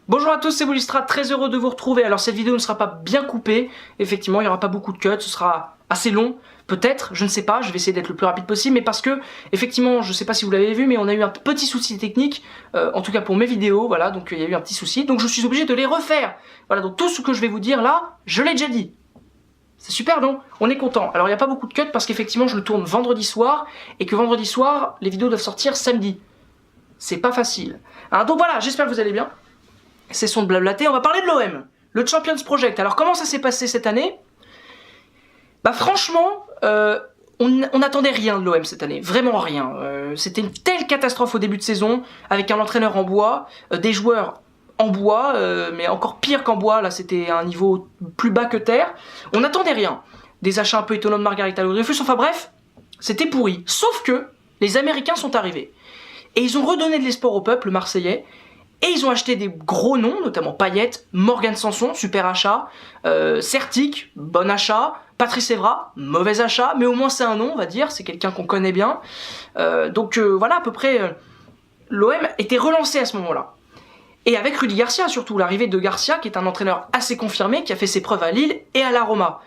Bonjour à tous, c'est Willistrad, très heureux de vous retrouver. Alors cette vidéo ne sera pas bien coupée, effectivement il n'y aura pas beaucoup de cuts, ce sera assez long, peut-être, je ne sais pas, je vais essayer d'être le plus rapide possible, mais parce que, effectivement, je ne sais pas si vous l'avez vu, mais on a eu un petit souci technique, en tout cas pour mes vidéos, voilà, donc il y a eu un petit souci, donc je suis obligé de les refaire. Voilà, donc tout ce que je vais vous dire là, je l'ai déjà dit. C'est super, non? On est content. Alors il n'y a pas beaucoup de cuts parce qu'effectivement je le tourne vendredi soir, et que vendredi soir, les vidéos doivent sortir samedi. C'est pas facile. Hein, donc voilà, j'espère que vous allez bien. Cessons de blablater, on va parler de l'OM, le Champions Project. Alors comment ça s'est passé cette année? Bah franchement, on n'attendait rien de l'OM cette année, vraiment rien. C'était une telle catastrophe au début de saison, avec un entraîneur en bois, des joueurs en bois, mais encore pire qu'en bois, là c'était un niveau plus bas que terre. On n'attendait rien. Des achats un peu étonnants de Margarita Dreyfus, enfin bref, c'était pourri. Sauf que les Américains sont arrivés. Et ils ont redonné de l'espoir au peuple marseillais. Et ils ont acheté des gros noms, notamment Payet, Morgan Sanson, super achat, Certic, bon achat, Patrice Evra, mauvais achat, mais au moins c'est un nom, on va dire, c'est quelqu'un qu'on connaît bien. Donc voilà, à peu près, l'OM était relancé à ce moment-là. Et avec Rudy Garcia, surtout, l'arrivée de Garcia, qui est un entraîneur assez confirmé, qui a fait ses preuves à Lille et à la Roma.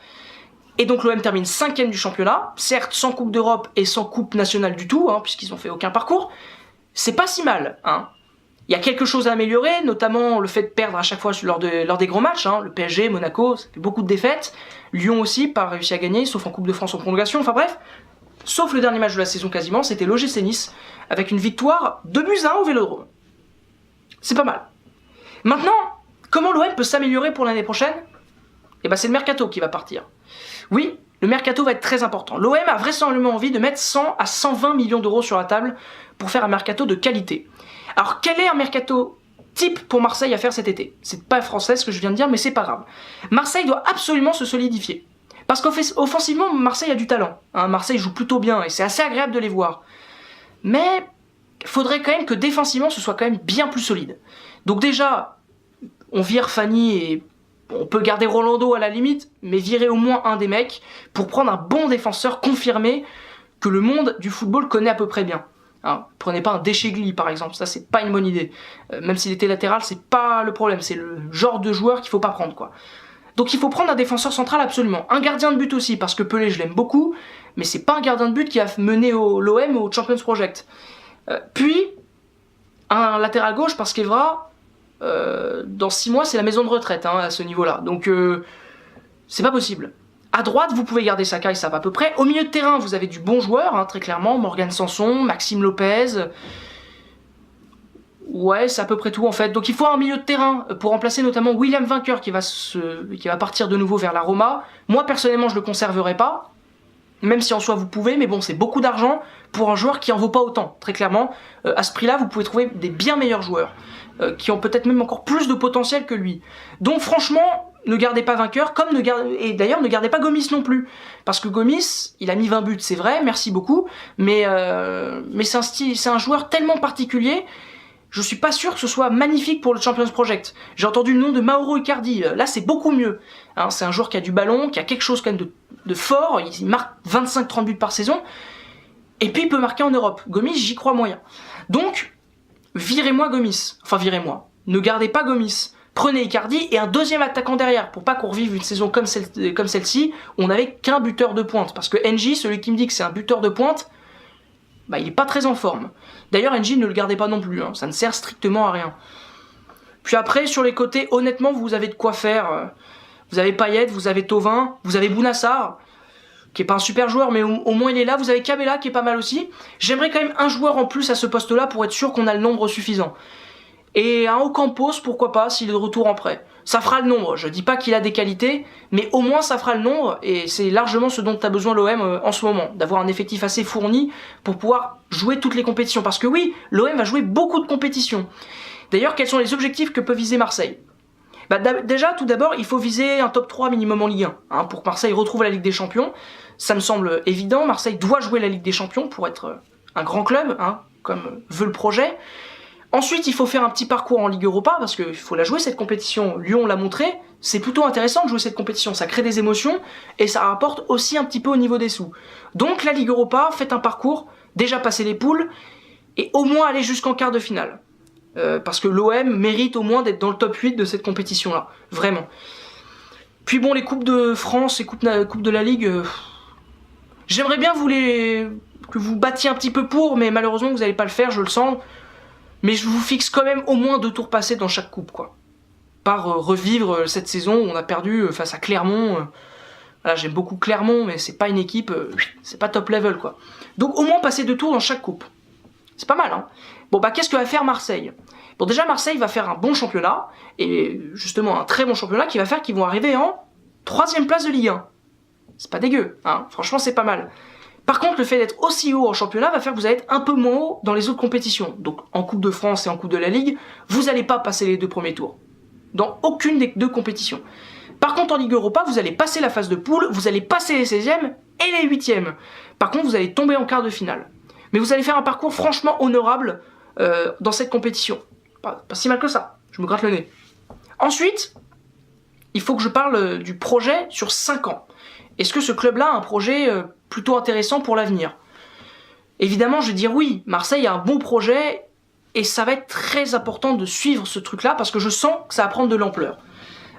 Et donc l'OM termine 5e du championnat, certes sans Coupe d'Europe et sans Coupe nationale du tout, hein, puisqu'ils n'ont fait aucun parcours. C'est pas si mal, hein. Il y a quelque chose à améliorer, notamment le fait de perdre à chaque fois lors des gros matchs. Hein. Le PSG, Monaco, ça fait beaucoup de défaites. Lyon aussi, pas réussi à gagner, sauf en Coupe de France en prolongation. Enfin bref, sauf le dernier match de la saison quasiment, c'était l'OGC Nice, avec une victoire 2-1 au Vélodrome. C'est pas mal. Maintenant, comment l'OM peut s'améliorer pour l'année prochaine? Eh ben c'est le mercato qui va partir. Oui, le mercato va être très important. L'OM a vraisemblablement envie de mettre 100 à 120 millions d'euros sur la table pour faire un mercato de qualité. Alors quel est un mercato type pour Marseille à faire cet été? C'est pas français ce que je viens de dire, mais c'est pas grave. Marseille doit absolument se solidifier. Parce qu'offensivement, Marseille a du talent. Hein, Marseille joue plutôt bien et c'est assez agréable de les voir. Mais il faudrait quand même que défensivement ce soit quand même bien plus solide. Donc déjà, on vire Fanny et on peut garder Rolando à la limite, mais virer au moins un des mecs pour prendre un bon défenseur confirmé que le monde du football connaît à peu près bien. Hein, prenez pas un Deschegli par exemple, ça c'est pas une bonne idée. Même s'il était latéral, c'est pas le problème, c'est le genre de joueur qu'il faut pas prendre quoi. Donc il faut prendre un défenseur central absolument. Un gardien de but aussi, parce que Pelé je l'aime beaucoup, mais c'est pas un gardien de but qui a mené l'OM au Champions Project. Puis, un latéral gauche, parce qu'Evra, dans 6 mois c'est la maison de retraite hein, à ce niveau-là. Donc c'est pas possible. À droite, vous pouvez garder Saka et ça va à peu près. Au milieu de terrain, vous avez du bon joueur, hein, très clairement. Morgan Sanson, Maxime Lopez. Ouais, c'est à peu près tout en fait. Donc il faut un milieu de terrain pour remplacer notamment William Vainqueur qui va partir de nouveau vers la Roma. Moi, personnellement, je le conserverai pas. Même si en soi vous pouvez, mais bon, c'est beaucoup d'argent pour un joueur qui en vaut pas autant. Très clairement, à ce prix-là, vous pouvez trouver des bien meilleurs joueurs. Qui ont peut-être même encore plus de potentiel que lui. Donc franchement, ne gardez pas Vainqueur, et d'ailleurs ne gardez pas Gomis non plus. Parce que Gomis, il a mis 20 buts, c'est vrai, merci beaucoup, mais c'est un joueur tellement particulier, je suis pas sûr que ce soit magnifique pour le Champions Project. J'ai entendu le nom de Mauro Icardi, là c'est beaucoup mieux. Hein, c'est un joueur qui a du ballon, qui a quelque chose quand même de fort, il marque 25-30 buts par saison, et puis il peut marquer en Europe. Gomis, j'y crois moyen. Donc, virez-moi Gomis. Enfin, virez-moi. Ne gardez pas Gomis. Prenez Icardi et un deuxième attaquant derrière, pour pas qu'on revive une saison comme celle-ci, où on n'avait qu'un buteur de pointe. Parce que NJ, celui qui me dit que c'est un buteur de pointe, bah il est pas très en forme. D'ailleurs, NJ, ne le gardez pas non plus, hein. Ça ne sert strictement à rien. Puis après, sur les côtés, honnêtement, vous avez de quoi faire. Vous avez Payet, vous avez Thauvin, vous avez Bounassar, qui est pas un super joueur, mais au moins il est là. Vous avez Cabella, qui est pas mal aussi. J'aimerais quand même un joueur en plus à ce poste-là pour être sûr qu'on a le nombre suffisant. Et un Ocampos, pourquoi pas, s'il est de retour en prêt. Ça fera le nombre. Je dis pas qu'il a des qualités, mais au moins ça fera le nombre, et c'est largement ce dont a besoin l'OM en ce moment, d'avoir un effectif assez fourni pour pouvoir jouer toutes les compétitions. Parce que oui, l'OM va jouer beaucoup de compétitions. D'ailleurs, quels sont les objectifs que peut viser Marseille? Bah, déjà, tout d'abord, il faut viser un top 3 minimum en Ligue 1, hein, pour que Marseille retrouve la Ligue des Champions. Ça me semble évident, Marseille doit jouer la Ligue des Champions pour être un grand club, hein, comme veut le projet. Ensuite, il faut faire un petit parcours en Ligue Europa, parce qu'il faut la jouer cette compétition. Lyon l'a montré, c'est plutôt intéressant de jouer cette compétition, ça crée des émotions, et ça rapporte aussi un petit peu au niveau des sous. Donc la Ligue Europa, faites un parcours, déjà passer les poules, et au moins aller jusqu'en quart de finale. parce que l'OM mérite au moins d'être dans le top 8 de cette compétition-là, vraiment. Puis bon, les Coupes de France et Coupes de la Ligue, j'aimerais bien que vous battiez un petit peu pour, mais malheureusement vous n'allez pas le faire, je le sens. Mais je vous fixe quand même au moins 2 tours passés dans chaque coupe, quoi. Par revivre cette saison où on a perdu face à Clermont. Voilà, j'aime beaucoup Clermont, mais c'est pas une équipe, c'est pas top level, quoi. Donc au moins passer 2 tours dans chaque coupe. C'est pas mal, hein. Bon, bah qu'est-ce que va faire Marseille? Bon, déjà Marseille va faire un bon championnat, et justement un très bon championnat qui va faire qu'ils vont arriver en 3ème place de Ligue 1. C'est pas dégueu, hein. Franchement c'est pas mal. Par contre, le fait d'être aussi haut en championnat va faire que vous allez être un peu moins haut dans les autres compétitions. Donc en Coupe de France et en Coupe de la Ligue, vous n'allez pas passer les 2 premiers tours. Dans aucune des 2 compétitions. Par contre, en Ligue Europa, vous allez passer la phase de poule, vous allez passer les 16e et les 8e. Par contre, vous allez tomber en quart de finale. Mais vous allez faire un parcours franchement honorable dans cette compétition. Pas si mal que ça, je me gratte le nez. Ensuite, il faut que je parle du projet sur 5 ans. Est-ce que ce club-là a un projet plutôt intéressant pour l'avenir? Évidemment, je vais dire oui, Marseille a un bon projet et ça va être très important de suivre ce truc-là parce que je sens que ça va prendre de l'ampleur.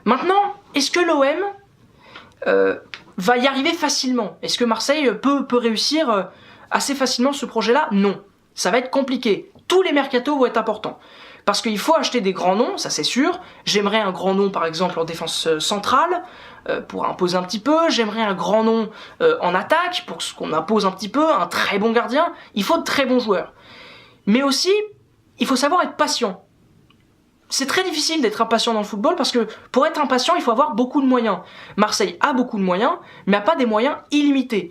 Maintenant, est-ce que l'OM va y arriver facilement? Est-ce que Marseille peut réussir assez facilement ce projet-là? Non, ça va être compliqué. Tous les mercatos vont être importants. Parce qu'il faut acheter des grands noms, ça c'est sûr. J'aimerais un grand nom par exemple en défense centrale, pour imposer un petit peu. J'aimerais un grand nom en attaque, pour qu'on impose un petit peu. Un très bon gardien. Il faut de très bons joueurs. Mais aussi, il faut savoir être patient. C'est très difficile d'être impatient dans le football parce que pour être impatient, il faut avoir beaucoup de moyens. Marseille a beaucoup de moyens, mais n'a pas des moyens illimités.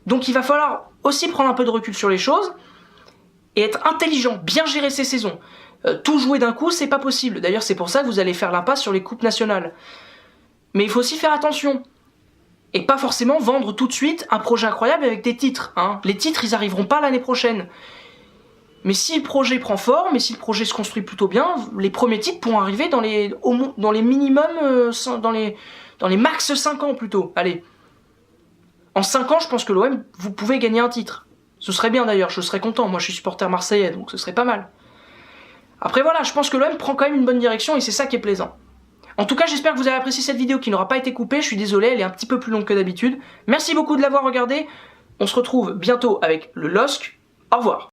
Donc il va falloir aussi prendre un peu de recul sur les choses et être intelligent, bien gérer ses saisons. Tout jouer d'un coup, c'est pas possible. D'ailleurs, c'est pour ça que vous allez faire l'impasse sur les coupes nationales. Mais il faut aussi faire attention. Et pas forcément vendre tout de suite un projet incroyable avec des titres. Hein. Les titres, ils arriveront pas l'année prochaine. Mais si le projet prend forme, et si le projet se construit plutôt bien, les premiers titres pourront arriver dans les minimums, dans les max 5 ans plutôt. Allez. En 5 ans, je pense que l'OM, vous pouvez gagner un titre. Ce serait bien d'ailleurs, je serais content. Moi, je suis supporter marseillais, donc ce serait pas mal. Après voilà, je pense que l'OM prend quand même une bonne direction et c'est ça qui est plaisant. En tout cas, j'espère que vous avez apprécié cette vidéo qui n'aura pas été coupée. Je suis désolé, elle est un petit peu plus longue que d'habitude. Merci beaucoup de l'avoir regardée. On se retrouve bientôt avec le LOSC. Au revoir.